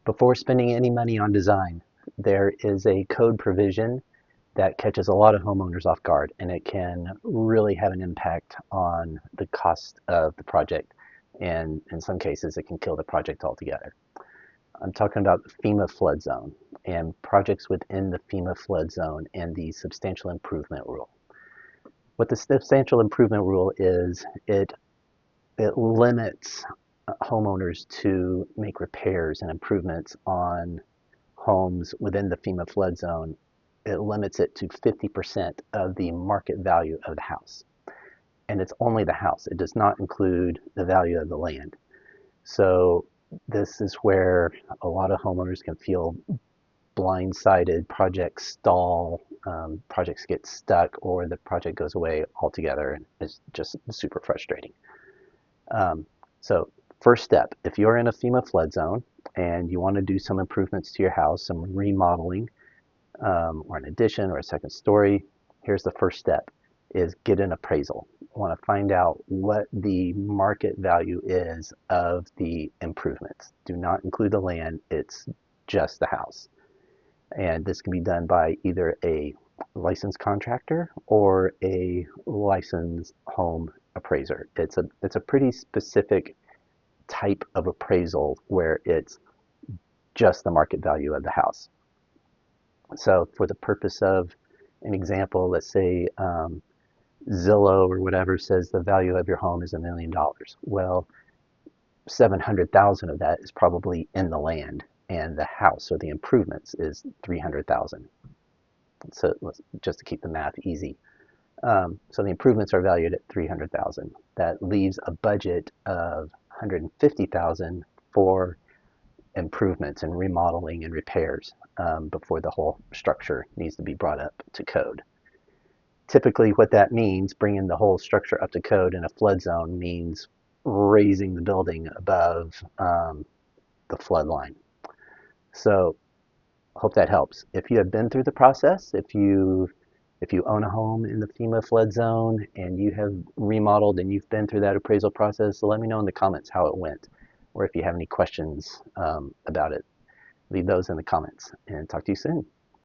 Before spending any money on design, there is a code provision that catches a lot of homeowners off guard, and it can really have an impact on the cost of the project. And in some cases, it can kill the project altogether. I'm talking about the FEMA flood zone and projects within the FEMA flood zone and the substantial improvement rule. What the substantial improvement rule is, it limits homeowners to make repairs and improvements on homes within the FEMA flood zone. It limits it to 50% of the market value of the house. And it's only the house. It does not include the value of the land. So this is where a lot of homeowners can feel blindsided, projects stall, projects get stuck, or the project goes away altogether, and it's just super frustrating. So first step, if you're in a FEMA flood zone and you want to do some improvements to your house, some remodeling, or an addition or a second story, here's the first step, is get an appraisal. I want to find out what the market value is of the improvements. Do not include the land, it's just the house. And this can be done by either a licensed contractor or a licensed home appraiser. It's a pretty specific type of appraisal where it's just the market value of the house. So for the purpose of an example, let's say Zillow or whatever says the value of your home is $1 million. Well, 700,000 of that is probably in the land, and the house or the improvements is 300,000. So just to keep the math easy. So the improvements are valued at 300,000. That leaves a budget of 150,000 for improvements and remodeling and repairs before the whole structure needs to be brought up to code. Typically what that means, bringing the whole structure up to code in a flood zone, means raising the building above the flood line. So hope that helps. If you have been through the process, if you own a home in the FEMA flood zone and you have remodeled and you've been through that appraisal process, so let me know in the comments how it went, or if you have any questions about it, leave those in the comments, and talk to you soon.